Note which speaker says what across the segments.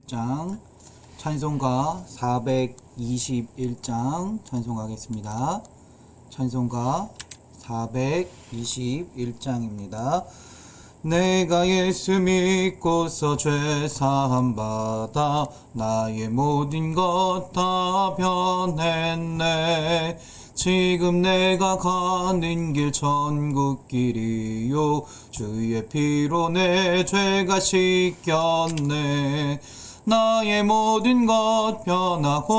Speaker 1: 420장 찬송가 421장 찬송하겠습니다. 찬송가 421장입니다. 내가 예수 믿고서 죄 사함 받아 나의 모든 것 다 변했네. 지금 내가 가는 길 천국 길이요 주의 피로 내 죄가 씻겼네. 나의 모든 것 변하고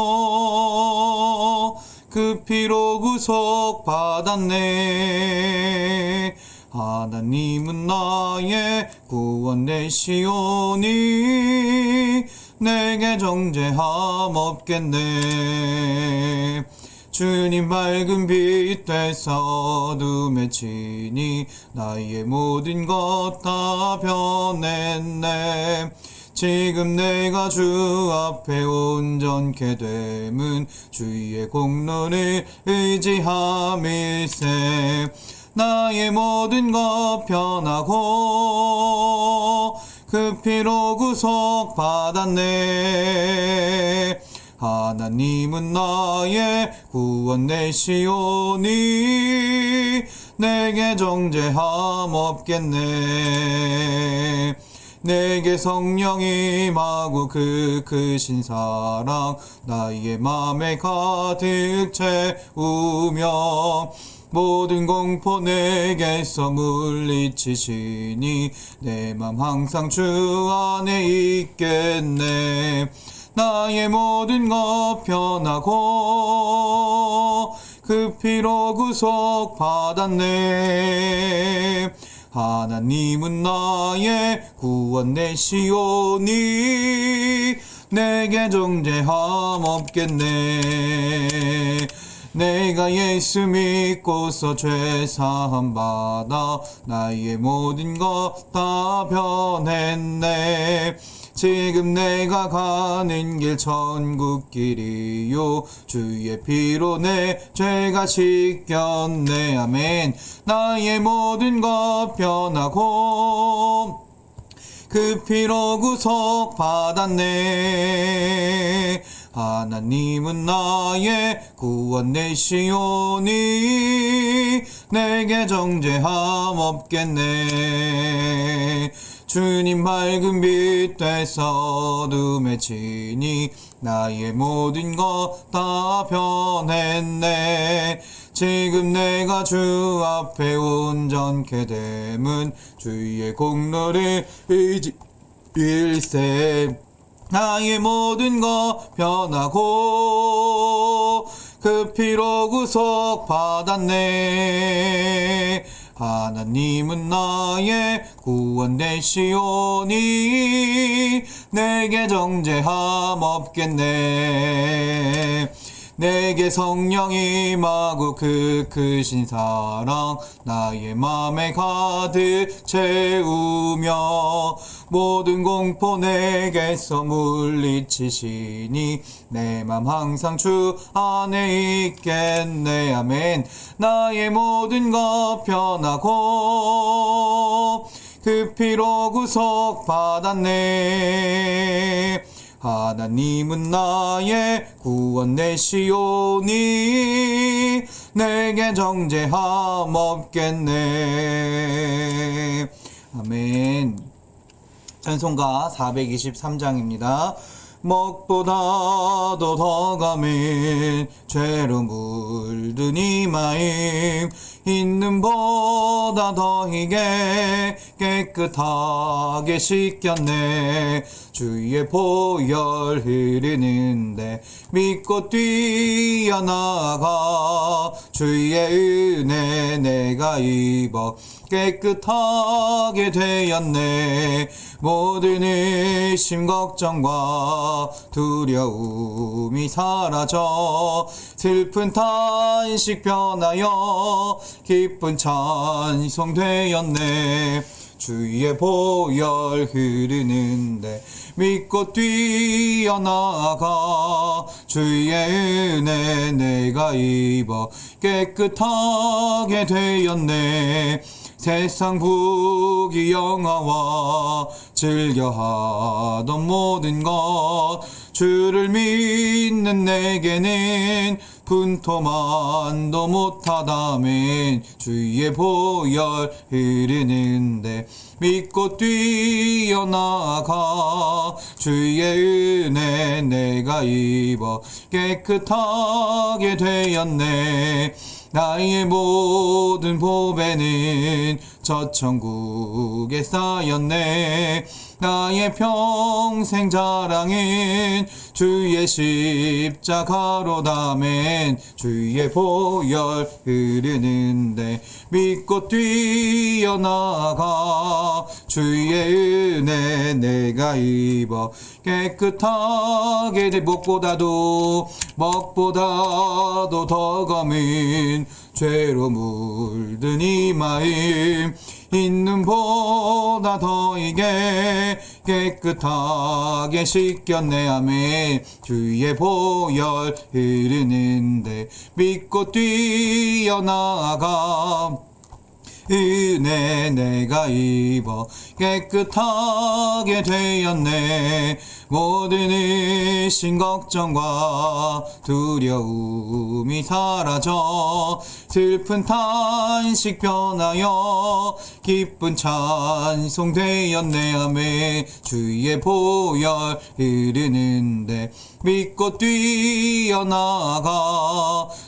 Speaker 1: 그 피로 구속 받았네. 하나님은 나의 구원 되시오니 내게 정죄함 없겠네. 주님 맑은 빛 되사 어둠에 치니 나의 모든 것 다 변했네. 지금 내가 주 앞에 온전케 됨은 주의 공로를 의지함일세. 나의 모든 것 변하고 그 피로 구속 받았네. 하나님은 나의 구원 되시오니 내게 정죄함 없겠네. 내게 성령이 임하고 그 크신 사랑 나의 맘에 가득 채우며 모든 공포 내게서 물리치시니 내 맘 항상 주 안에 있겠네. 나의 모든 것 변하고 그 피로 구속 받았네. 하나님은 나의 구원 되시오니 내게 정죄함 없겠네. 내가 예수 믿고서 죄 사함 받아 나의 모든 것 다 변했네. 지금 내가 가는 길 천국 길이요 주의 피로 내 죄가 씻겼네. 아멘. 나의 모든 것 변하고 그 피로 구속 받았네. 하나님은 나의 구원 되시오니 내게 정죄함 없겠네. 주님 맑은 빛 되사 어둠에 치니 나의 모든 것 다 변했네. 지금 내가 주 앞에 온전케 됨은 주의 공로를 의지일세. 나의 모든 것 변하고 그 피로 구속 받았네. 하나님은 나의 구원 되시오니 내게 정죄함 없겠네. 내게 성령이 임하고 그 크신 사랑 나의 맘에 가득 채우며 모든 공포 내게서 물리치시니 내 맘 항상 주 안에 있겠네. 아멘. 나의 모든 것 변하고 그 피로 구속 받았네. 하나님은 나의 구원 되시오니 내게 정죄함 없겠네. 아멘. 찬송가 423장입니다. 먹보다도 더 감인 죄로 물든 이마임 있는 보다 더 희게 깨끗하게 씻겼네. 주의 보혈 흐르는데 믿고 뛰어나가 주의 은혜 내가 입어 깨끗하게 되었네. 모든 의심 걱정과 두려움이 사라져 슬픈 탄식 변하여 기쁜 찬송 되었네. 주의 보혈 흐르는데 믿고 뛰어나가 주의 은혜 내가 입어 깨끗하게 되었네. 세상 부귀 영화와 즐겨하던 모든 것 주를 믿는 내게는 분토만도 못하다면 주의 보혈 흐르는데 믿고 뛰어나가 주의 은혜 내가 입어 깨끗하게 되었네. 나의 모든 보배는 저 천국에 쌓였네. 나의 평생 자랑은 주의 십자가로다멘. 주의 보혈 흐르는데 믿고 뛰어나가 주의 은혜 내가 입어 깨끗하게 돼. 먹보다도 더 검은 죄로 물든 이 마음 있는 보다 더 이게 깨끗하게 씻겼네. 아멘. 주의 보혈 흐르는데 믿고 뛰어나가 은혜 내가 입어 깨끗하게 되었네. 모든 의심 걱정과 두려움이 사라져 슬픈 탄식 변하여 기쁜 찬송 되었네. 아멘. 주의 보혈 흐르는데 믿고 뛰어나가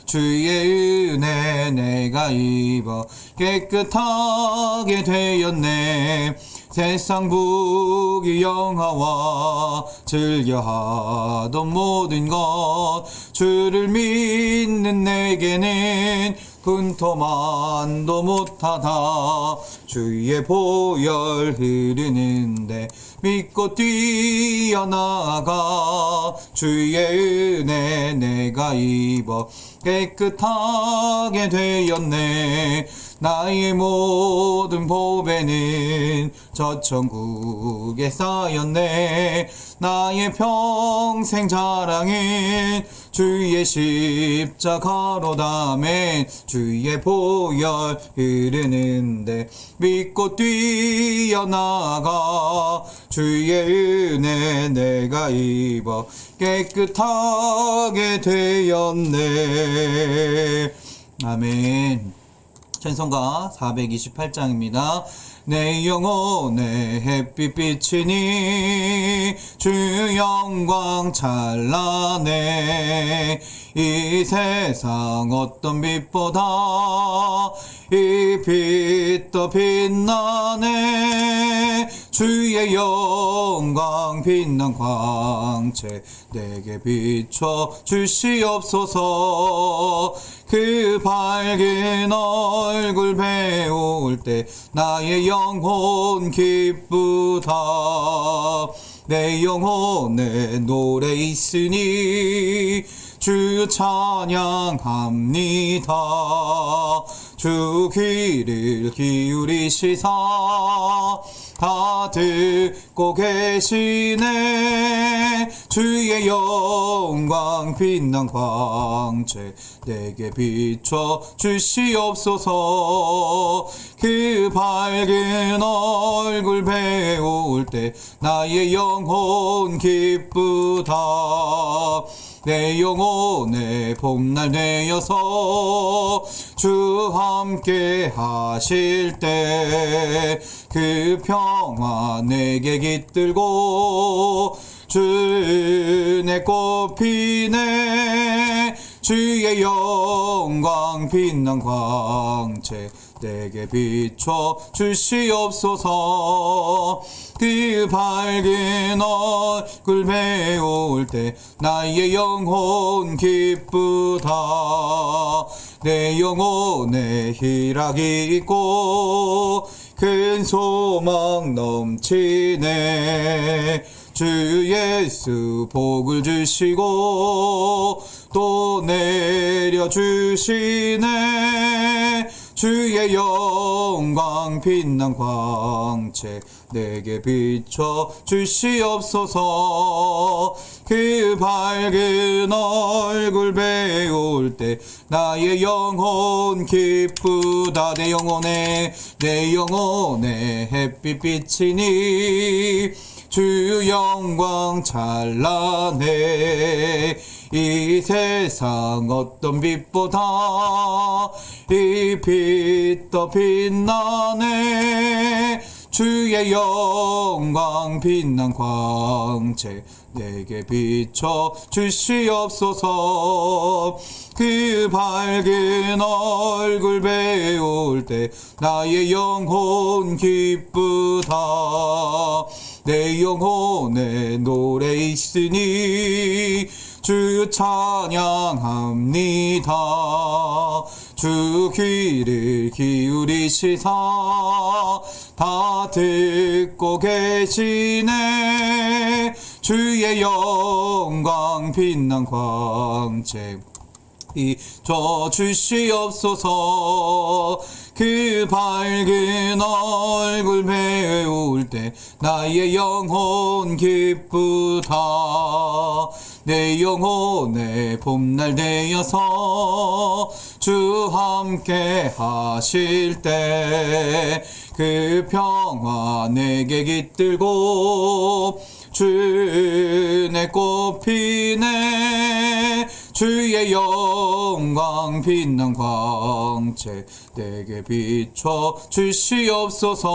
Speaker 1: 주의 은혜 내가 입어 깨끗하게 되었네. 세상 부귀 영화와 즐겨하던 모든 것 주를 믿는 내게는 분토만도 못하다. 주의 보혈 흐르는데 믿고 뛰어나가 주의 은혜 내가 입어 깨끗하게 되었네. 나의 모든 보배는 저 천국에 쌓였네. 나의 평생 자랑은 주의 십자가로다멘. 주의 보혈 흐르는데 믿고 뛰어나가 주의 은혜 내가 입어 깨끗하게 되었네. 아멘. 찬송가 428장입니다. 내 영혼의 햇빛 비치니 주 영광 찬란해. 이 세상 어떤 빛보다 이 빛 더 빛나네. 주의 영광 빛난 광채 내게 비춰 주시옵소서. 그 밝은 얼굴 배울 때 나의 영혼 기쁘다. 내 영혼에 노래 있으니 주 찬양합니다. 주 귀를 기울이시사 다 듣고 계시네. 주의 영광 빛난 광채 내게 비춰 주시옵소서. 그 밝은 얼굴 배울 때 나의 영혼 기쁘다. 내 영혼의 봄날 되어서 주 함께 하실 때 그 평화 내게 깃들고 주 은혜 꽃피네. 주의 영광 빛난 광채 내게 비춰 주시옵소서. 그 밝은 얼굴 배울 때 나의 영혼 기쁘다. 내 영혼에 희락이 있고 큰 소망 넘치네. 주 예수 복을 주시고 또 내려주시네. 주의 영광 빛난 광채 내게 비춰 주시옵소서. 그 밝은 얼굴 배울 때 나의 영혼 기쁘다. 내 영혼에 햇빛 비치니 주 영광 찬란해. 이 세상 어떤 빛보다 이 빛 더 빛나네. 주의 영광 빛난 광채 내게 비춰 주시옵소서. 그 밝은 얼굴 배울 때 나의 영혼 기쁘다. 내 영혼에 노래 있으니 주 찬양합니다. 주 귀를 기울이시사 다 듣고 계시네. 주의 영광 빛난 광채 비춰 주시옵소서. 그 밝은 얼굴 배울 때 나의 영혼 기쁘다. 내 영혼의 봄날 되어서 주 함께 하실 때 그 평화 내게 깃들고 주내 꽃피네. 주의 영광 빛난 광채 내게 비춰 주시옵소서.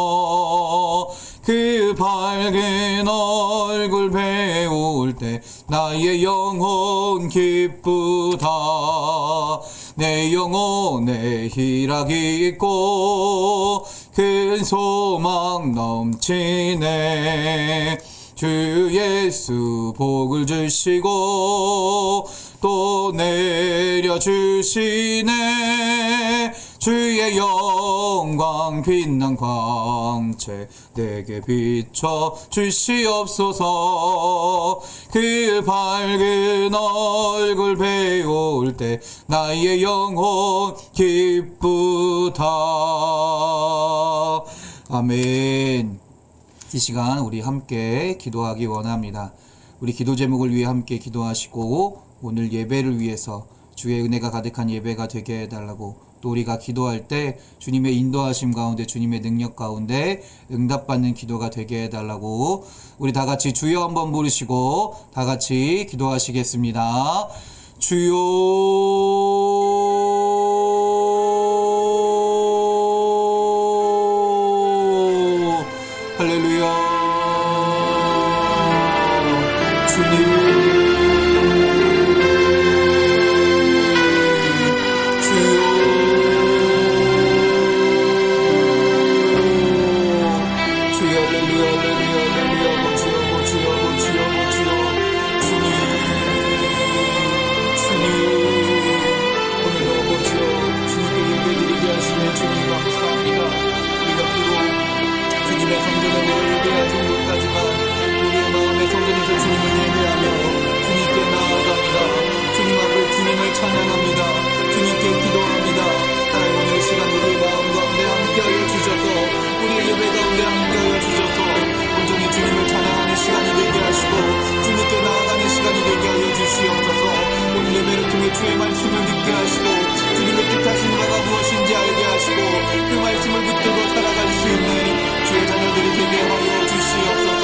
Speaker 1: 그 밝은 얼굴 배울 때 나의 영혼 기쁘다. 내 영혼에 희락이 있고 큰 소망 넘치네. 주 예수 복을 주시고 또 내려주시네. 주의 영광 빛난 광채 내게 비춰 주시옵소서. 그 밝은 얼굴 배울 때 나의 영혼 기쁘다. 아멘. 이 시간 우리 함께 기도하기 원합니다. 우리 기도 제목을 위해 함께 기도하시고 오늘 예배를 위해서 주의 은혜가 가득한 예배가 되게 해달라고, 또 우리가 기도할 때 주님의 인도하심 가운데 주님의 능력 가운데 응답받는 기도가 되게 해달라고 우리 다같이 주여 한번 부르시고 다같이 기도하시겠습니다. 주여 할렐루야. 주님 찬양합니다. 주님께 기도합니다. 하나님 오늘 이 시간 우리의 마음 가운데 함께하여 주셔서 우리의 예배 가운데 함께하여 주셔서 온전히 주님을 찬양하는 시간이 되게 하시고 주님께 나아가는 시간이 되게 하여 주시옵소서. 오늘 예배를 통해 주의 말씀을 듣게 하시고 주님의 뜻하신 바가 무엇인지 알게 하시고 그 말씀을 붙들고 살아갈 수 있는 주의 자녀들이 되게 하여 주시옵소서.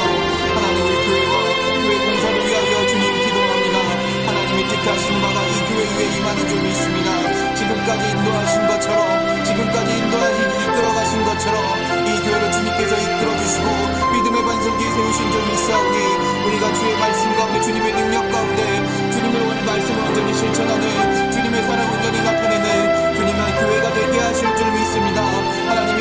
Speaker 1: 하나님 우리 교회와 교회 공사를 위하여 주님 기도합니다. 하나님의 뜻하신 바가 이 교회 위에 임하는 점이 있습니다. 지금까지 인도하신 것처럼 지금까지 이끌어가신 것처럼 이 교회를 주님께서 이끌어주시고 믿음의 반석에 세우신 점이 있사오니 우리가 주의 말씀 가운데 주님의 능력 가운데 주님의 말씀을 온전히 실천하는 주님의 사랑 온전히 나타내는 주님의 교회가 되게 하실 줄 믿습니다. 하나님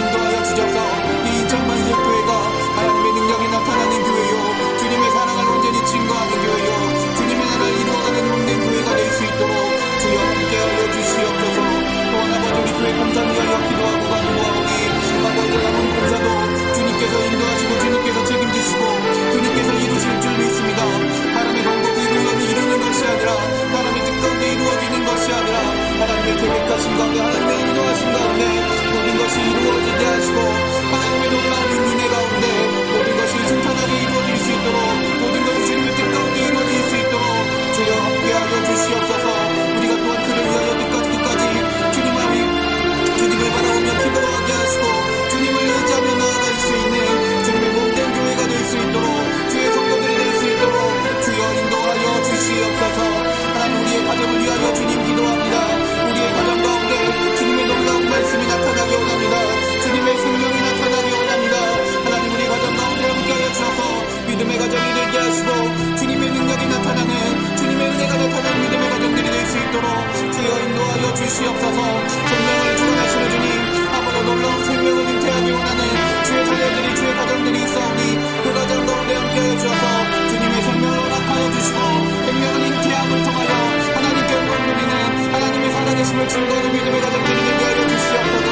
Speaker 1: 주시옵소서. 생명을 주관하시는 주님, 아버지 놀라운 생명을 잉태하기 원하는 주의 자녀들이 주의 가정들이 있사오니 그 가정 가운데 함께하여 주셔서 주님의 생명을 허락하여 주시고 생명을 잉태함을 통하여 하나님께 영광 돌리는 하나님의 살아계심을 증거하는 믿음의 가정들이 되게 하여 주시옵소서.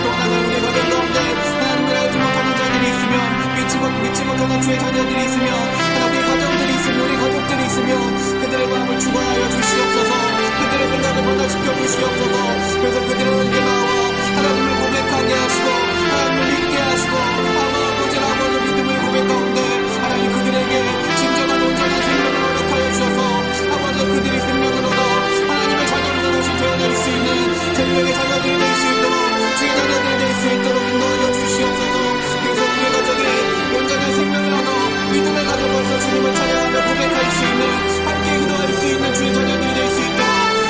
Speaker 1: 또 하나는 우리 가정 가운데 하나님을 알지 못하는 자들이 있으면 믿지 못하는 주의 자녀들이 있으면 우리 가정들이 있으면 우리 가족들이 있으면 그들의 마음을 주관하여 주시옵소서. 그들의 생각을 변화시켜 주시옵소서. 그래서 그들에게 나와 하나님을 고백하게 하시고 하나님을 믿게 하시고 아버지 믿음을 고백 가운데 하나님 그들에게 진정한 온전한 생명을 허락하여 주셔서 아버지 그들이 생명을 얻어 하나님의 자녀로 다시 태어날 수 있는 생명의 자녀들이 될 수 있도록 주의 자녀들이 될 수 있도록 인도하여 주시옵소서. 그래서 우리 가정이 온전한 생명을 얻어 믿음의 가정으로서 주님을 찬양하며 고백할 수 있는 함께 기도할 수 있는 주의 자녀들이 될 수 있도록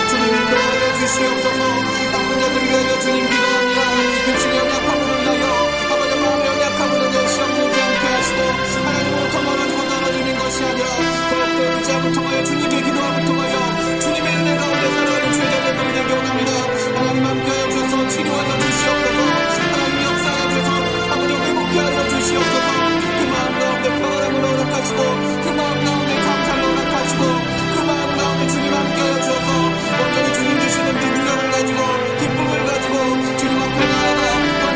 Speaker 1: 주님 인도하여 주시옵소서. 나쁜 자들을 위하여 주님 기도합니다. 육신의 연약함으로 인하여 아버지 마음의 연약함으로 인하여 시험 들지 않게 하시고 하나님으로부터 멀어지고 떨어지는 것이 아니라 더욱더 의지함을 통하여 주님께 기도함을 통하여 주님의 은혜 가운데 살아가는 주의 자녀들이 되기 원합니다. 하나님 함께하여 주셔서 치료하여 주시옵소서. 하나님 역사하여 주셔서 아버지 회복케 하여 주시옵소서. 그 마음 가운데 평안함을 허락하시고 그 마음 가운데 감사를 허락하시고 그 마음 가운데 주님 함께하여 주셔서 온전히 주님 주시는 그 능력을 가지고 기쁨을 가지고 주님 앞에 나아가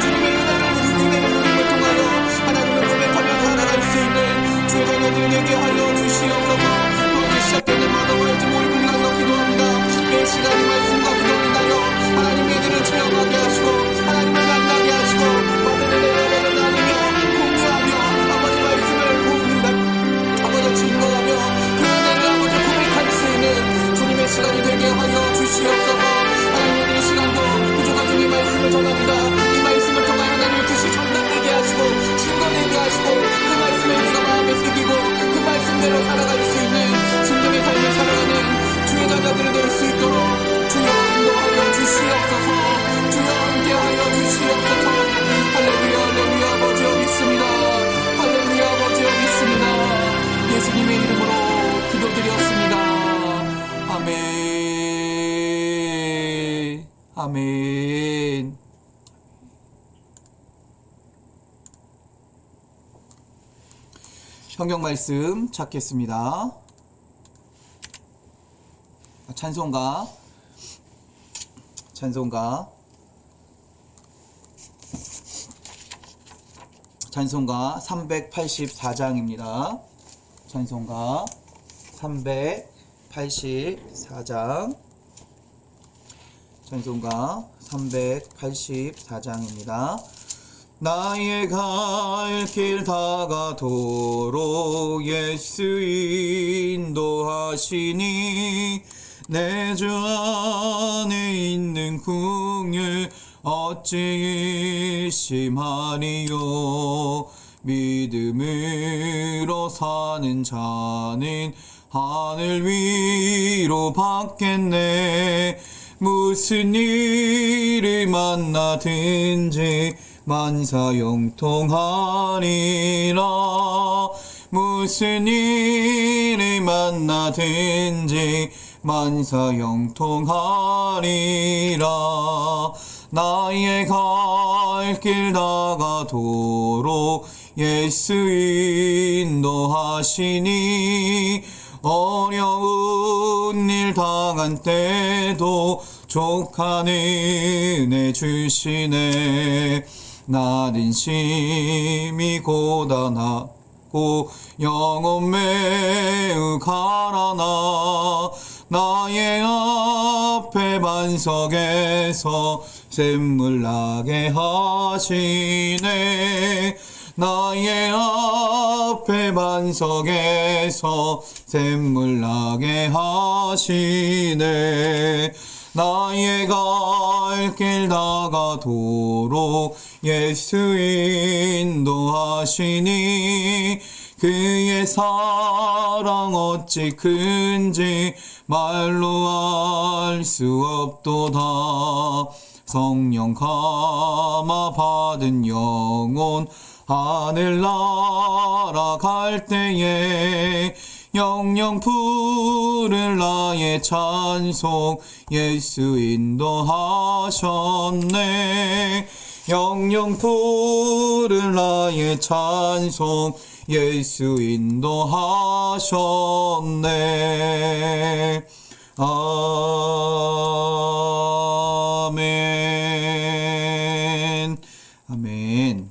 Speaker 1: 주님의 은혜를 누림을 통하여 하나님을 고백하며 살아갈 수 있는 주의 자녀들이 되게 하여 주시옵소서. 오늘 시작되는 마더마이트 모임을 위하여 기도합니다. 매 시간이 말씀과 기도를 인하여 하나님의 은혜를 체험하게 하시고 하나님을 만나게 하시고 받은 은혜를 나누며 공유하며 아버지 말씀을 공유하며 아버지 증거하며 그 은혜를 아버지 고백할 수 있는 주님의 시간이 되게 하여 주시옵소서. 하나님 이 시간도 부족한 주님의 말씀을 전합니다. 이 말씀을 통하여 하나님의 뜻이 전달되게 하시고 증거되게 하시고 그 말씀을 우리가 마음에 새기고 그 말씀대로 살아갈 수 있는 승리의 삶을 살아가는 주의 자녀들이 될 수 있도록 주여 인도하여 주시옵소서. 주여 함께하여 주시옵소서. 할렐루야 할렐루야 아버지 여기 있습니다. 할렐루야 아버지 여기 있습니다. 예수님의 이름으로 기도드렸습니다. 아멘 아멘. 성경 말씀 찾겠습니다. 찬송가 384장입니다. 찬송가 384장 찬송가 384장입니다. 나의 갈 길 다가도록 예수 인도하시니 내 주 안에 있는 궁율 어찌 의심하리요. 믿음으로 사는 자는 하늘 위로 받겠네. 무슨 일을 만나든지 만사 영통하리라. 무슨 일을 만나든지 만사 영통하리라. 나의 갈 길 다가도록 예수 인도하시니 어려운 일 당한 때도 족한 은혜 주시네. 나는 심히 고단하고 영혼 매우 가라나 나의 앞에 반석에서 샘물 나게 하시네. 나의 앞에 반석에서 샘물 나게 하시네. 나의 갈 길 다가도록 예수 인도하시니 그의 사랑 어찌 큰지 말로 알 수 없도다. 성령 감화 받은 영혼 하늘 날아갈 때에 영영 부를 나의 찬송 예수 인도하셨네. 영영 부를 나의 찬송 예수 인도하셨네. 아멘. 아멘.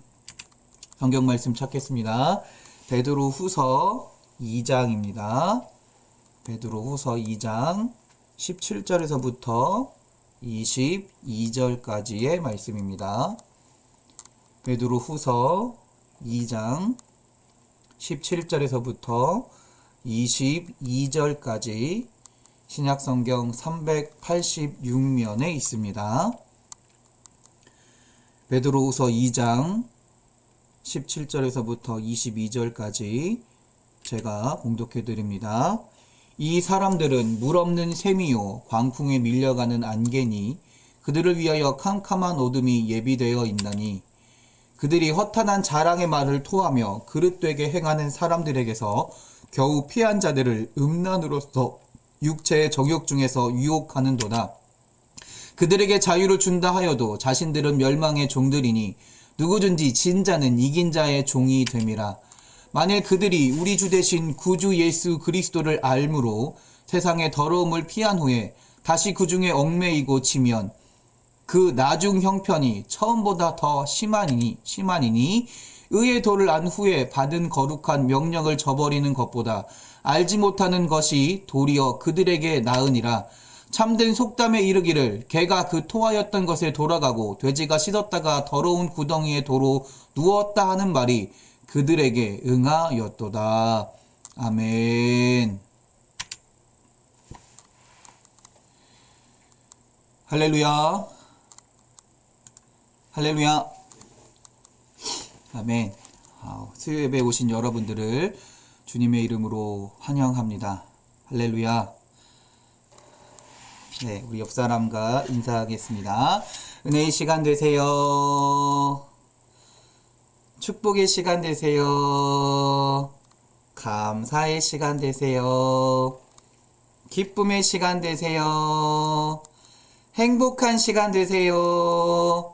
Speaker 1: 성경 말씀 찾겠습니다. 베드로후서 2장입니다. 베드로후서 2장 17절에서부터 22절까지의 말씀입니다. 베드로후서 2장 17절에서부터 22절까지 신약성경 386면에 있습니다. 베드로후서 2장 17절에서부터 22절까지 제가 봉독해 드립니다. 이 사람들은 물 없는 샘이요 광풍에 밀려가는 안개니 그들을 위하여 캄캄한 어둠이 예비되어 있나니 그들이 허탄한 자랑의 말을 토하며 그릇되게 행하는 사람들에게서 겨우 피한 자들을 음란으로서 육체의 정욕 중에서 유혹하는도다. 그들에게 자유를 준다 하여도 자신들은 멸망의 종들이니 누구든지 진 자는 이긴 자의 종이 됨이라. 만일 그들이 우리 주 대신 구주 예수 그리스도를 알므로 세상의 더러움을 피한 후에 다시 그 중에 얽매이고 지면 그 나중 형편이 처음보다 더 심하니니 의의 도를 안 후에 받은 거룩한 명령을 저버리는 것보다 알지 못하는 것이 도리어 그들에게 나으니라. 참된 속담에 이르기를 개가 그 토하였던 것에 돌아가고 돼지가 씻었다가 더러운 구덩이에 도로 누웠다 하는 말이 그들에게 응하였도다. 아멘. 할렐루야. 할렐루야. 아멘. 수요 예배에 오신 여러분들을 주님의 이름으로 환영합니다. 할렐루야. 네, 우리 옆 사람과 인사하겠습니다. 은혜의 시간 되세요. 축복의 시간 되세요. 감사의 시간 되세요. 기쁨의 시간 되세요. 행복한 시간 되세요.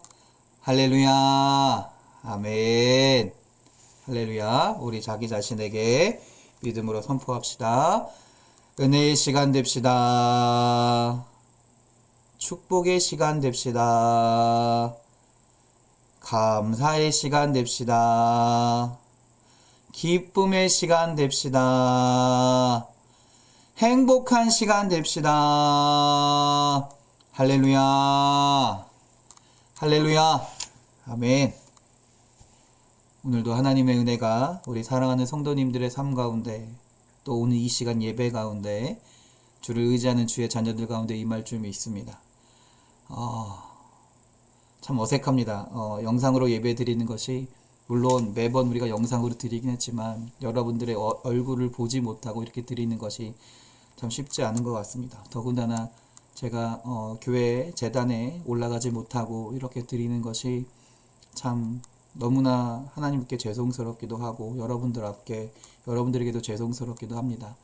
Speaker 1: 할렐루야. 아멘. 할렐루야. 우리 자기 자신에게 믿음으로 선포합시다. 은혜의 시간 됩시다. 축복의 시간 됩시다. 감사의 시간 됩시다. 기쁨의 시간 됩시다. 행복한 시간 됩시다. 할렐루야. 할렐루야. 아멘. 오늘도 하나님의 은혜가 우리 사랑하는 성도님들의 삶 가운데 또 오늘 이 시간 예배 가운데 주를 의지하는 주의 자녀들 가운데 임할 줄 믿습니다. 참 어색합니다. 영상으로 예배 드리는 것이 물론 매번 우리가 영상으로 드리긴 했지만 여러분들의 얼굴을 보지 못하고 이렇게 드리는 것이 참 쉽지 않은 것 같습니다. 더군다나 제가 교회 재단에 올라가지 못하고 이렇게 드리는 것이 참 너무나 하나님께 죄송스럽기도 하고 여러분들에게도 죄송스럽기도 합니다.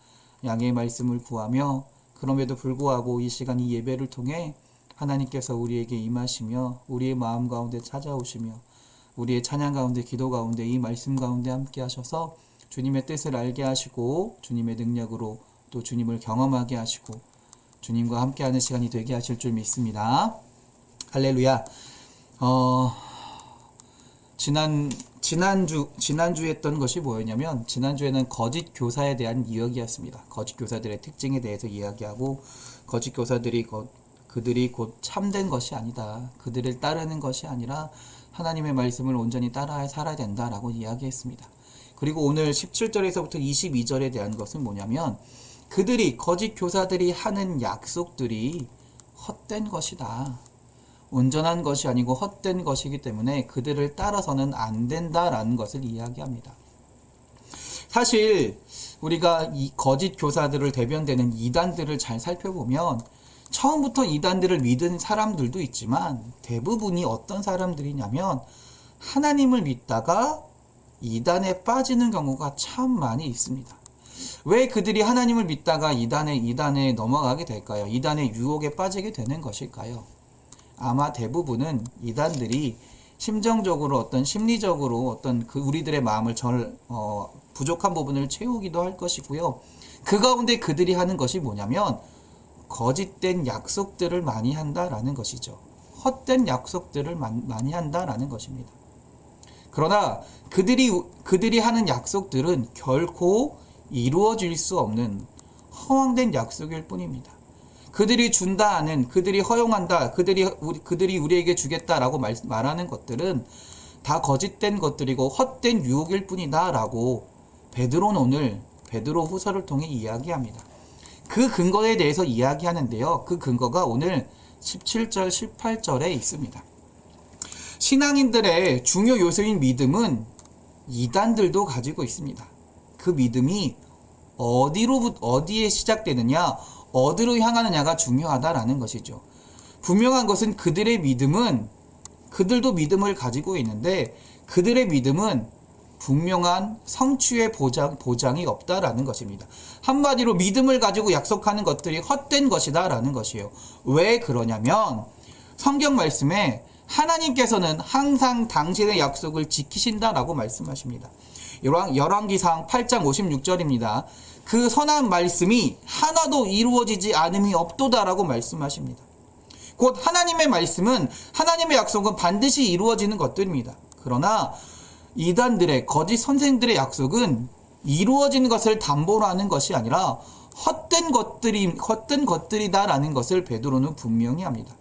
Speaker 1: 양해의 말씀을 구하며 그럼에도 불구하고 이 시간 이 예배를 통해 하나님께서 우리에게 임하시며 우리의 마음 가운데 찾아오시며 우리의 찬양 가운데 기도 가운데 이 말씀 가운데 함께 하셔서 주님의 뜻을 알게 하시고 주님의 능력으로 또 주님을 경험하게 하시고 주님과 함께하는 시간이 되게 하실 줄 믿습니다. 할렐루야. 지난주 했던 것이 뭐였냐면 지난주에는 거짓 교사에 대한 이야기였습니다. 거짓 교사들의 특징에 대해서 이야기하고 거짓 교사들이 그들이 곧 참된 것이 아니다. 그들을 따르는 것이 아니라 하나님의 말씀을 온전히 따라 살아야 된다라고 이야기했습니다. 그리고 오늘 17절에서부터 22절에 대한 것은 뭐냐면 그들이 거짓 교사들이 하는 약속들이 헛된 것이다. 온전한 것이 아니고 헛된 것이기 때문에 그들을 따라서는 안 된다라는 것을 이야기합니다. 사실 우리가 이 거짓 교사들을 대변되는 이단들을 잘 살펴보면 처음부터 이단들을 믿은 사람들도 있지만 대부분이 어떤 사람들이냐면 하나님을 믿다가 이단에 빠지는 경우가 참 많이 있습니다. 왜 그들이 하나님을 믿다가 이단에 넘어가게 될까요? 이단의 유혹에 빠지게 되는 것일까요? 아마 대부분은 이단들이 심정적으로 어떤 심리적으로 어떤 그 우리들의 마음을 부족한 부분을 채우기도 할 것이고요. 그 가운데 그들이 하는 것이 뭐냐면 거짓된 약속들을 많이 한다라는 것이죠. 헛된 약속들을 많이 한다라는 것입니다. 그러나 그들이 하는 약속들은 결코 이루어질 수 없는 허황된 약속일 뿐입니다. 그들이 준다 하는, 그들이 허용한다, 그들이 우리에게 주겠다라고 말하는 것들은 다 거짓된 것들이고 헛된 유혹일 뿐이다라고 베드로는 오늘 베드로 후서를 통해 이야기합니다. 그 근거에 대해서 이야기하는데요. 그 근거가 오늘 17절, 18절에 있습니다. 신앙인들의 중요 요소인 믿음은 이단들도 가지고 있습니다. 그 믿음이 어디에 시작되느냐, 어디로 향하느냐가 중요하다라는 것이죠. 분명한 것은 그들의 믿음은, 그들도 믿음을 가지고 있는데 그들의 믿음은 분명한 성취의 보장이 없다라는 것입니다. 한마디로 믿음을 가지고 약속하는 것들이 헛된 것이다라는 것이에요. 왜 그러냐면 성경 말씀에 하나님께서는 항상 당신의 약속을 지키신다라고 말씀하십니다. 열왕기상 8장 56절입니다. 그 선한 말씀이 하나도 이루어지지 않음이 없도다라고 말씀하십니다. 곧 하나님의 말씀은, 하나님의 약속은 반드시 이루어지는 것들입니다. 그러나 이단들의, 거짓 선생들의 약속은 이루어지는 것을 담보로 하는 것이 아니라 헛된 것들이다라는 것을 베드로는 분명히 합니다.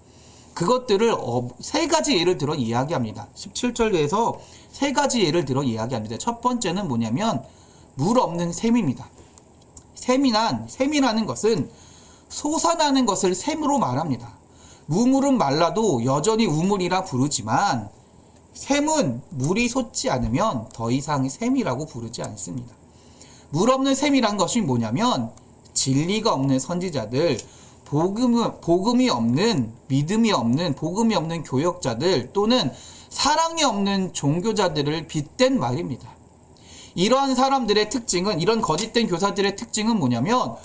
Speaker 1: 그것들을 세 가지 예를 들어 이야기합니다. 17절에서 세 가지 예를 들어 이야기합니다. 첫 번째는 뭐냐면 물 없는 샘입니다. 샘이라는 것은 솟아나는 것을 샘으로 말합니다. 우물은 말라도 여전히 우물이라 부르지만 샘은 물이 솟지 않으면 더 이상 샘이라고 부르지 않습니다. 물 없는 샘이란 것이 뭐냐면 진리가 없는 선지자들, 복음이 없는, 믿음이 없는, 복음이 없는 교역자들 또는 사랑이 없는 종교자들을 빗댄 말입니다. 이러한 사람들의 특징은, 이런 거짓된 교사들의 특징은 뭐냐면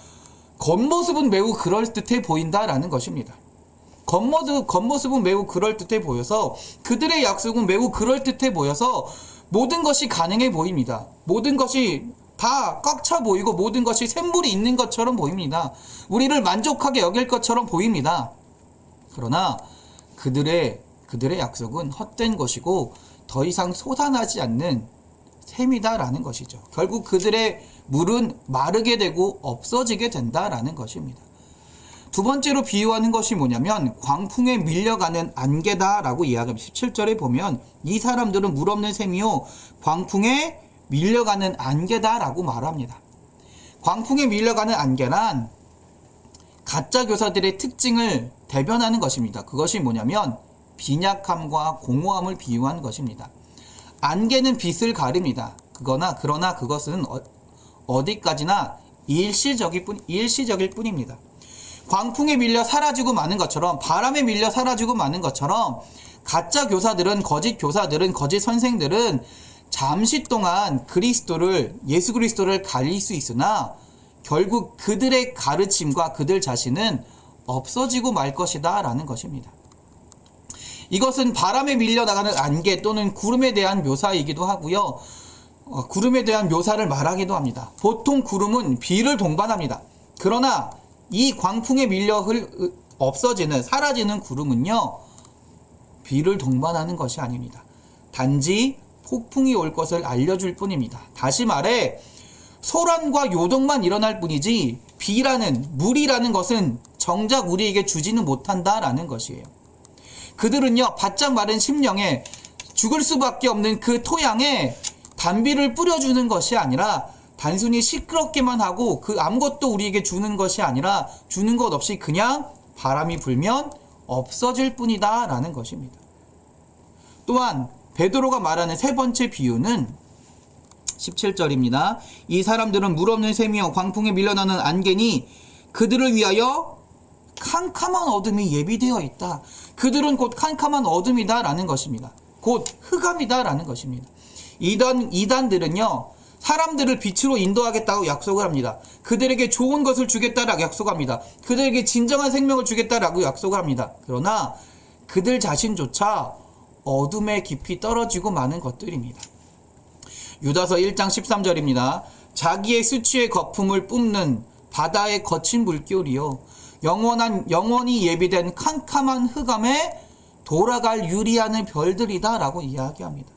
Speaker 1: 겉모습은 매우 그럴듯해 보인다라는 것입니다. 겉모습은 매우 그럴듯해 보여서, 그들의 약속은 매우 그럴듯해 보여서 모든 것이 가능해 보입니다. 모든 것이 다 꽉 차 보이고 모든 것이 샘물이 있는 것처럼 보입니다. 우리를 만족하게 여길 것처럼 보입니다. 그러나 그들의 약속은 헛된 것이고 더 이상 솟아나지 않는 샘이다라는 것이죠. 결국 그들의 물은 마르게 되고 없어지게 된다라는 것입니다. 두 번째로 비유하는 것이 뭐냐면 광풍에 밀려가는 안개다라고 이야기합니다. 17절에 보면 이 사람들은 물 없는 샘이요 광풍에 밀려가는 안개다라고 말합니다. 광풍에 밀려가는 안개란 가짜 교사들의 특징을 대변하는 것입니다. 그것이 뭐냐면 빈약함과 공허함을 비유한 것입니다. 안개는 빛을 가립니다. 그러나 그것은 어디까지나 일시적일 뿐입니다. 광풍에 밀려 사라지고 마는 것처럼, 바람에 밀려 사라지고 마는 것처럼 가짜 교사들은, 거짓 교사들은, 거짓 선생들은 잠시 동안 예수 그리스도를 가릴 수 있으나 결국 그들의 가르침과 그들 자신은 없어지고 말 것이다 라는 것입니다. 이것은 바람에 밀려나가는 안개 또는 구름에 대한 묘사이기도 하고요. 구름에 대한 묘사를 말하기도 합니다. 보통 구름은 비를 동반합니다. 그러나 이 광풍에 밀려 사라지는 구름은요, 비를 동반하는 것이 아닙니다. 단지 폭풍이 올 것을 알려줄 뿐입니다. 다시 말해 소란과 요동만 일어날 뿐이지 물이라는 것은 정작 우리에게 주지는 못한다라는 것이에요. 그들은요, 바짝 마른 심령에 죽을 수밖에 없는 그 토양에 단비를 뿌려주는 것이 아니라 단순히 시끄럽게만 하고 아무것도 우리에게 주는 것이 아니라 주는 것 없이 그냥 바람이 불면 없어질 뿐이다 라는 것입니다. 또한 베드로가 말하는 세 번째 비유는 17절입니다. 이 사람들은 물 없는 샘이요 광풍에 밀려나는 안개니 그들을 위하여 캄캄한 어둠이 예비되어 있다. 그들은 곧 캄캄한 어둠이다 라는 것입니다. 곧 흑암이다 라는 것입니다. 이단들은요, 사람들을 빛으로 인도하겠다고 약속을 합니다. 그들에게 좋은 것을 주겠다라고 약속합니다. 그들에게 진정한 생명을 주겠다라고 약속을 합니다. 그러나 그들 자신조차 어둠에 깊이 떨어지고 마는 것들입니다. 유다서 1장 13절입니다. 자기의 수치의 거품을 뿜는 바다의 거친 물결이요 영원히 예비된 캄캄한 흑암에 돌아갈 유리하는 별들이다 라고 이야기합니다.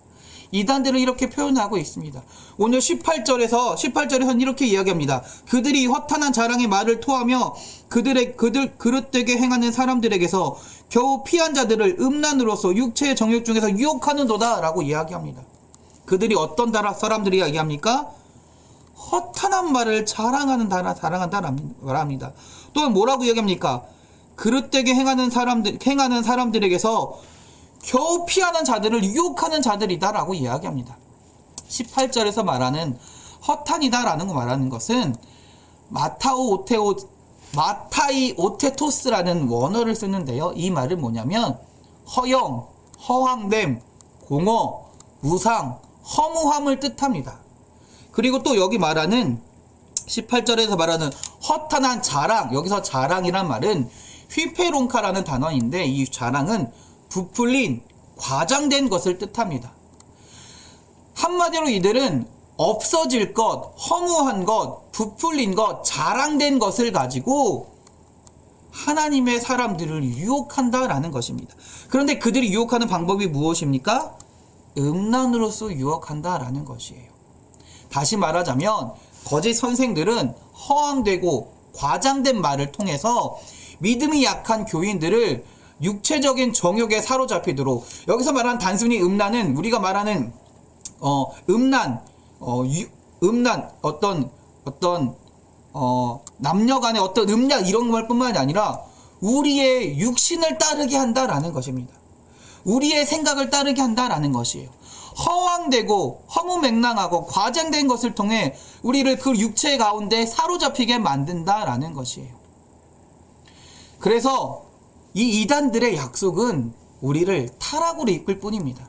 Speaker 1: 이단들은 이렇게 표현하고 있습니다. 오늘 18절에서는 이렇게 이야기합니다. 그들이 허탄한 자랑의 말을 토하며 그들 그릇되게 행하는 사람들에게서 겨우 피한 자들을 음란으로서 육체의 정욕 중에서 유혹하는도다 라고 이야기합니다. 그들이 어떤 사람들이 이야기합니까? 허탄한 말을 자랑한다 말합니다. 또 뭐라고 이야기합니까? 그릇되게 행하는 사람들에게서 겨우 피하는 자들을 유혹하는 자들이다 라고 이야기합니다. 18절에서 말하는 허탄이다 라는 거 말하는 것은 마타이 오테토스라는 원어를 쓰는데요. 이 말은 뭐냐면 허영, 허황됨, 공허, 무상, 허무함을 뜻합니다. 그리고 또 여기 말하는 18절에서 말하는 허탄한 자랑, 여기서 자랑이란 말은 휘페론카라는 단어인데 이 자랑은 부풀린, 과장된 것을 뜻합니다. 한마디로 이들은 없어질 것, 허무한 것, 부풀린 것, 자랑된 것을 가지고 하나님의 사람들을 유혹한다라는 것입니다. 그런데 그들이 유혹하는 방법이 무엇입니까? 음란으로서 유혹한다라는 것이에요. 다시 말하자면 거짓 선생들은 허황되고 과장된 말을 통해서 믿음이 약한 교인들을 육체적인 정욕에 사로잡히도록, 여기서 말하는 단순히 음란은 우리가 말하는 남녀 간의 어떤 음란 이런 말뿐만이 아니라 우리의 육신을 따르게 한다라는 것입니다. 우리의 생각을 따르게 한다라는 것이에요. 허황되고 허무맹랑하고 과장된 것을 통해 우리를 그 육체 가운데 사로잡히게 만든다라는 것이에요. 그래서 이 이단들의 약속은 우리를 타락으로 이끌 뿐입니다.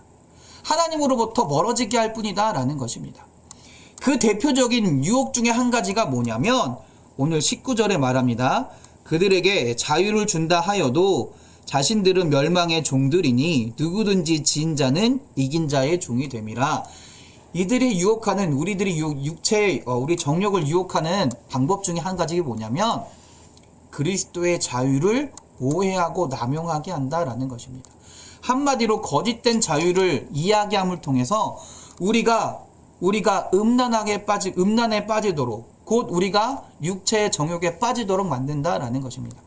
Speaker 1: 하나님으로부터 멀어지게 할 뿐이다 라는 것입니다. 그 대표적인 유혹 중에 한 가지가 뭐냐면 오늘 19절에 말합니다. 그들에게 자유를 준다 하여도 자신들은 멸망의 종들이니 누구든지 진 자는 이긴 자의 종이 됨이라. 이들이 유혹하는 우리들이 우리 정욕을 유혹하는 방법 중에 한 가지가 뭐냐면 그리스도의 자유를 오해하고 남용하게 한다라는 것입니다. 한마디로 거짓된 자유를 이야기함을 통해서 우리가 음란에 빠지도록, 곧 우리가 육체의 정욕에 빠지도록 만든다라는 것입니다.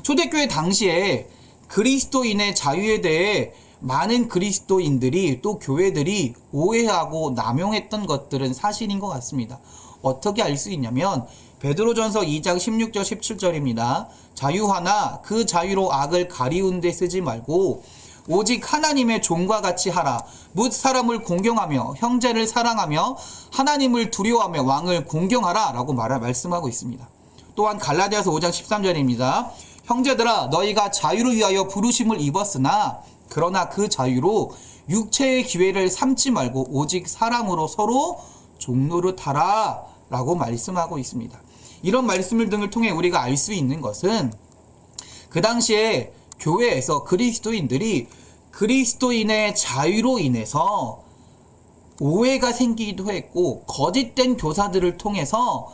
Speaker 1: 초대교회 당시에 그리스도인의 자유에 대해 많은 그리스도인들이 또 교회들이 오해하고 남용했던 것들은 사실인 것 같습니다. 어떻게 알 수 있냐면 베드로전서 2장 16절 17절입니다. 자유하나 그 자유로 악을 가리운 데 쓰지 말고 오직 하나님의 종과 같이 하라. 뭇 사람을 공경하며 형제를 사랑하며 하나님을 두려워하며 왕을 공경하라 라고 말씀하고 있습니다. 또한 갈라디아서 5장 13절입니다. 형제들아 너희가 자유를 위하여 부르심을 입었으나 그러나 그 자유로 육체의 기회를 삼지 말고 오직 사랑으로 서로 종노릇하라 라고 말씀하고 있습니다. 이런 말씀을 등을 통해 우리가 알 수 있는 것은 그 당시에 교회에서 그리스도인들이 그리스도인의 자유로 인해서 오해가 생기기도 했고 거짓된 교사들을 통해서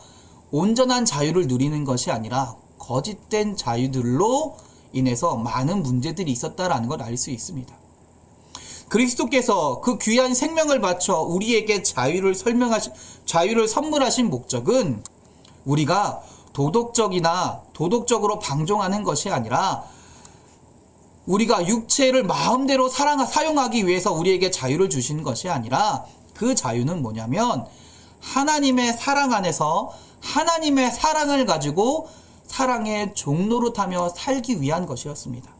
Speaker 1: 온전한 자유를 누리는 것이 아니라 거짓된 자유들로 인해서 많은 문제들이 있었다라는 걸 알 수 있습니다. 그리스도께서 그 귀한 생명을 바쳐 우리에게 자유를 선물하신 목적은 우리가 도덕적으로 방종하는 것이 아니라 우리가 육체를 마음대로 사용하기 위해서 우리에게 자유를 주신 것이 아니라 그 자유는 뭐냐면 하나님의 사랑 안에서 하나님의 사랑을 가지고 사랑의 종노릇하며 살기 위한 것이었습니다.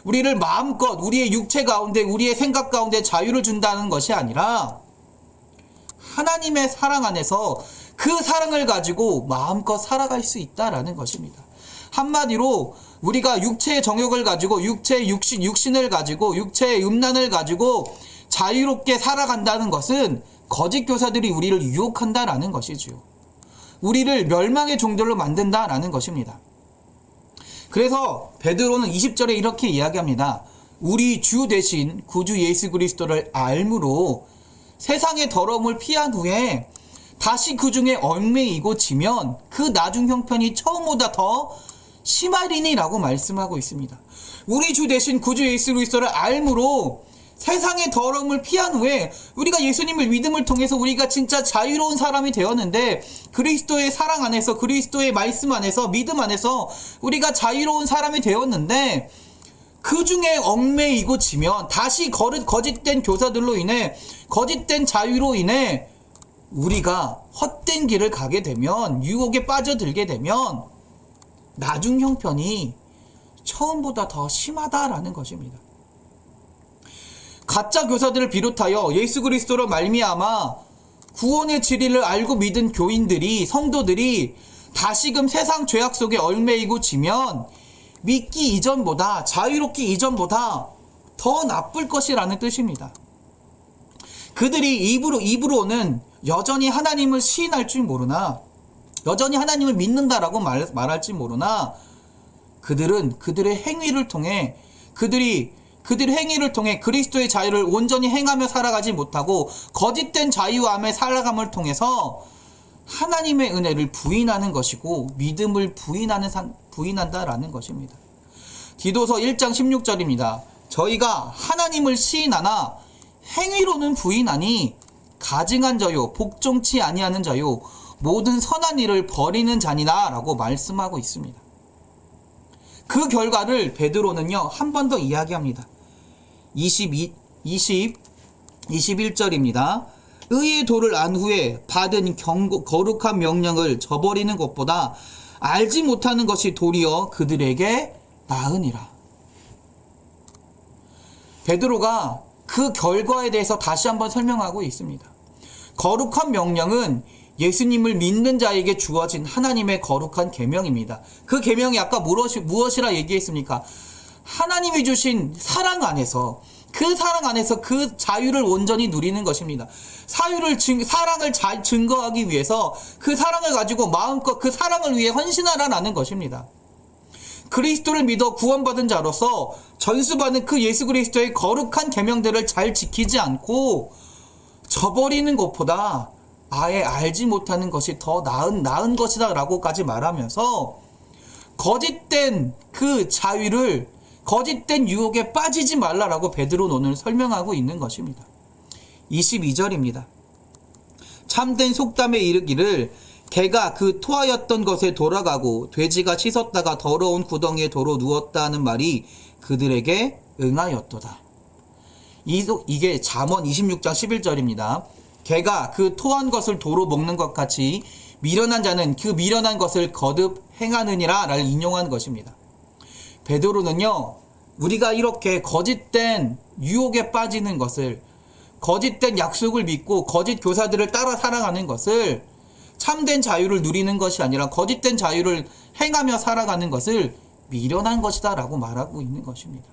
Speaker 1: 우리를 마음껏 우리의 육체 가운데 우리의 생각 가운데 자유를 준다는 것이 아니라 하나님의 사랑 안에서 그 사랑을 가지고 마음껏 살아갈 수 있다라는 것입니다. 한마디로 우리가 육체의 정욕을 가지고 육신을 가지고 육체의 음란을 가지고 자유롭게 살아간다는 것은 거짓 교사들이 우리를 유혹한다라는 것이지요. 우리를 멸망의 종들로 만든다라는 것입니다. 그래서 베드로는 20절에 이렇게 이야기합니다. 우리 주 대신 구주 예수 그리스도를 알므로 세상의 더러움을 피한 후에 다시 그 중에 얽매이고 지면 그 나중 형편이 처음보다 더 심하리니라고 말씀하고 있습니다. 우리 주 대신 구주 예수 그리스도를 알므로 세상의 더러움을 피한 후에 우리가 예수님을 믿음을 통해서 우리가 진짜 자유로운 사람이 되었는데, 그리스도의 사랑 안에서, 그리스도의 말씀 안에서, 믿음 안에서 우리가 자유로운 사람이 되었는데, 그 중에 얽매이고 지면, 다시 거짓된 교사들로 인해, 거짓된 자유로 인해 우리가 헛된 길을 가게 되면, 유혹에 빠져들게 되면 나중 형편이 처음보다 더 심하다라는 것입니다. 가짜 교사들을 비롯하여 예수 그리스도로 말미암아 구원의 진리를 알고 믿은 교인들이, 성도들이 다시금 세상 죄악 속에 얽매이고 지면 믿기 이전보다, 자유롭기 이전보다 더 나쁠 것이라는 뜻입니다. 그들이 입으로는 여전히 하나님을 시인할 줄 모르나, 여전히 하나님을 믿는다라고 말할지 모르나, 그들은 그들의 행위를 통해 그리스도의 자유를 온전히 행하며 살아가지 못하고 거짓된 자유함의 살아감을 통해서 하나님의 은혜를 부인하는 것이고 믿음을 부인한다라는 것입니다. 디도서 1장 16절입니다. 저희가 하나님을 시인하나 행위로는 부인하니 가증한 자요 복종치 아니하는 자요 모든 선한 일을 버리는 자니라 라고 말씀하고 있습니다. 그 결과를 베드로는요 한 번 더 이야기합니다. 21절입니다. 의의 도를 안 후에 받은 거룩한 명령을 저버리는 것보다 알지 못하는 것이 도리어 그들에게 나으니라. 베드로가 그 결과에 대해서 다시 한번 설명하고 있습니다. 거룩한 명령은 예수님을 믿는 자에게 주어진 하나님의 거룩한 계명입니다. 그 계명이 아까 무엇이라 얘기했습니까? 하나님이 주신 사랑 안에서, 그 사랑 안에서 그 자유를 온전히 누리는 것입니다. 사랑을 증거하기 위해서 그 사랑을 가지고 마음껏 그 사랑을 위해 헌신하라는 것입니다. 그리스도를 믿어 구원받은 자로서 전수받은 그 예수 그리스도의 거룩한 계명들을 잘 지키지 않고 저버리는 것보다 아예 알지 못하는 것이 더 나은 것이다 라고까지 말하면서 거짓된 그 자유를, 거짓된 유혹에 빠지지 말라라고 베드로는 오늘 설명하고 있는 것입니다. 22절입니다. 참된 속담에 이르기를 개가 그 토하였던 것에 돌아가고 돼지가 씻었다가 더러운 구덩이에 도로 누웠다는 말이 그들에게 응하였도다. 이게 잠언 26장 11절입니다. 개가 그 토한 것을 도로 먹는 것 같이 미련한 자는 그 미련한 것을 거듭 행하느니라 라를 인용한 것입니다. 베드로는요 우리가 이렇게 거짓된 유혹에 빠지는 것을, 거짓된 약속을 믿고 거짓 교사들을 따라 살아가는 것을, 참된 자유를 누리는 것이 아니라 거짓된 자유를 행하며 살아가는 것을 미련한 것이다 라고 말하고 있는 것입니다.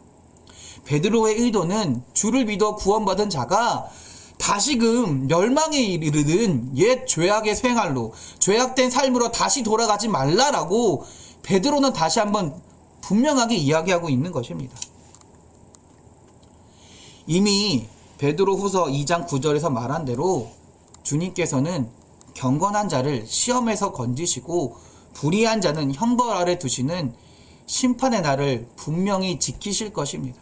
Speaker 1: 베드로의 의도는 주를 믿어 구원받은 자가 다시금 멸망에 이르는 옛 죄악의 생활로, 죄악된 삶으로 다시 돌아가지 말라라고 베드로는 다시 한번 분명하게 이야기하고 있는 것입니다. 이미 베드로후서 2장 9절에서 말한 대로 주님께서는 경건한 자를 시험에서 건지시고 불의한 자는 형벌 아래 두시는 심판의 날을 분명히 지키실 것입니다.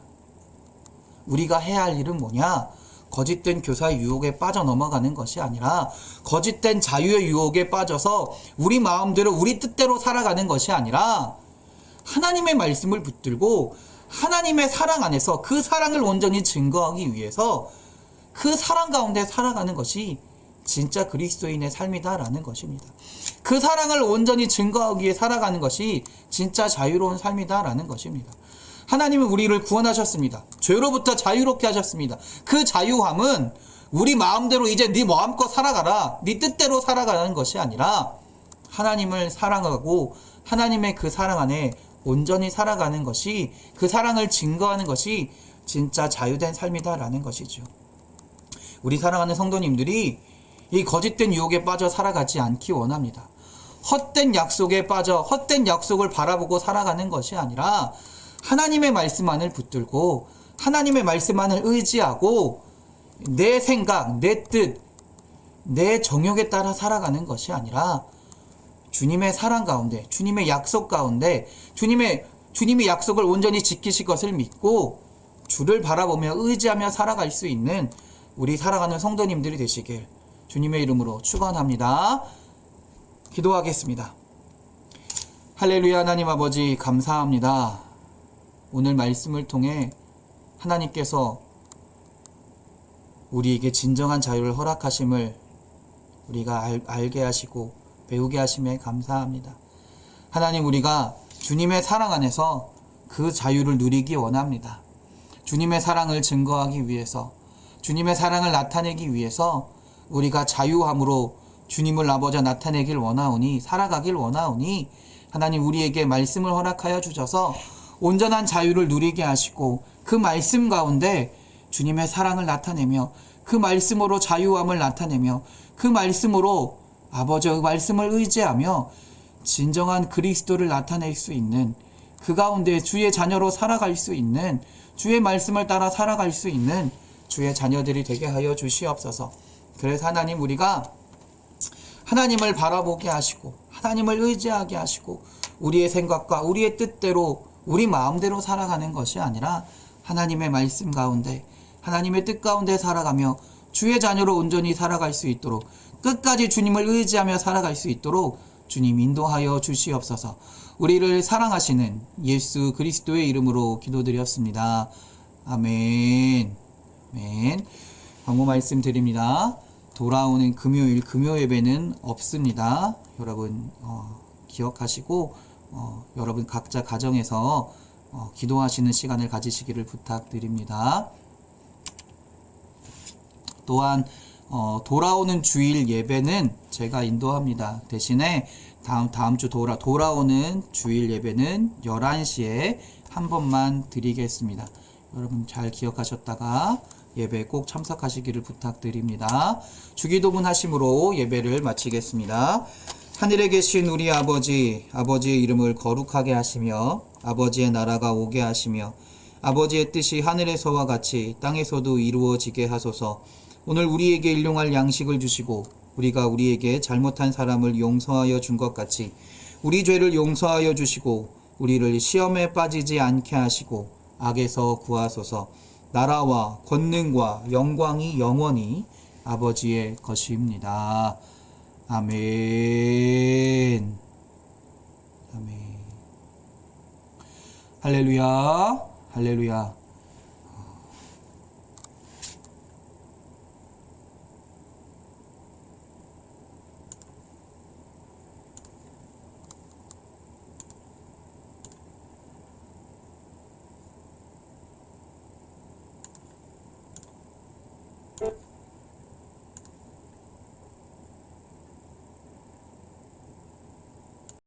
Speaker 1: 우리가 해야 할 일은 뭐냐? 거짓된 교사의 유혹에 빠져 넘어가는 것이 아니라 거짓된 자유의 유혹에 빠져서 우리 마음대로 우리 뜻대로 살아가는 것이 아니라 하나님의 말씀을 붙들고 하나님의 사랑 안에서 그 사랑을 온전히 증거하기 위해서 그 사랑 가운데 살아가는 것이 진짜 그리스도인의 삶이다라는 것입니다. 그 사랑을 온전히 증거하기 위해 살아가는 것이 진짜 자유로운 삶이다라는 것입니다. 하나님은 우리를 구원하셨습니다. 죄로부터 자유롭게 하셨습니다. 그 자유함은 우리 마음대로 이제 네 마음껏 살아가라, 네 뜻대로 살아가는 것이 아니라 하나님을 사랑하고 하나님의 그 사랑 안에 온전히 살아가는 것이, 그 사랑을 증거하는 것이 진짜 자유된 삶이다라는 것이죠. 우리 사랑하는 성도님들이 이 거짓된 유혹에 빠져 살아가지 않기 원합니다. 헛된 약속에 빠져 헛된 약속을 바라보고 살아가는 것이 아니라 하나님의 말씀만을 붙들고 하나님의 말씀만을 의지하고 내 생각, 내 뜻, 내 정욕에 따라 살아가는 것이 아니라 주님의 사랑 가운데, 주님의 약속 가운데, 주님의 약속을 온전히 지키실 것을 믿고 주를 바라보며 의지하며 살아갈 수 있는 우리 사랑하는 성도님들이 되시길 주님의 이름으로 축원합니다. 기도하겠습니다. 할렐루야. 하나님 아버지 감사합니다. 오늘 말씀을 통해 하나님께서 우리에게 진정한 자유를 허락하심을 우리가 알게 하시고 배우게 하심에 감사합니다. 하나님, 우리가 주님의 사랑 안에서 그 자유를 누리기 원합니다. 주님의 사랑을 증거하기 위해서, 주님의 사랑을 나타내기 위해서 우리가 자유함으로 주님을 아버지 나타내길 원하오니, 살아가길 원하오니 하나님 우리에게 말씀을 허락하여 주셔서 온전한 자유를 누리게 하시고 그 말씀 가운데 주님의 사랑을 나타내며 그 말씀으로 자유함을 나타내며 그 말씀으로 아버지의 말씀을 의지하며 진정한 그리스도를 나타낼 수 있는, 그 가운데 주의 자녀로 살아갈 수 있는, 주의 말씀을 따라 살아갈 수 있는 주의 자녀들이 되게 하여 주시옵소서. 그래서 하나님, 우리가 하나님을 바라보게 하시고 하나님을 의지하게 하시고 우리의 생각과 우리의 뜻대로 우리 마음대로 살아가는 것이 아니라 하나님의 말씀 가운데 하나님의 뜻 가운데 살아가며 주의 자녀로 온전히 살아갈 수 있도록, 끝까지 주님을 의지하며 살아갈 수 있도록 주님 인도하여 주시옵소서. 우리를 사랑하시는 예수 그리스도의 이름으로 기도드렸습니다. 아멘. 아멘. 광고 말씀 드립니다. 돌아오는 금요 예배는 없습니다. 여러분 기억하시고 여러분 각자 가정에서 기도하시는 시간을 가지시기를 부탁드립니다. 또한 돌아오는 주일 예배는 제가 인도합니다. 대신에 다음 주 돌아오는 주일 예배는 11시에 한 번만 드리겠습니다. 여러분 잘 기억하셨다가 예배 꼭 참석하시기를 부탁드립니다. 주기도문 하심으로 예배를 마치겠습니다. 하늘에 계신 우리 아버지, 아버지의 이름을 거룩하게 하시며 아버지의 나라가 오게 하시며 아버지의 뜻이 하늘에서와 같이 땅에서도 이루어지게 하소서. 오늘 우리에게 일용할 양식을 주시고 우리가 우리에게 잘못한 사람을 용서하여 준 것 같이 우리 죄를 용서하여 주시고 우리를 시험에 빠지지 않게 하시고 악에서 구하소서. 나라와 권능과 영광이 영원히 아버지의 것입니다. 아멘. 아멘. 할렐루야. 할렐루야.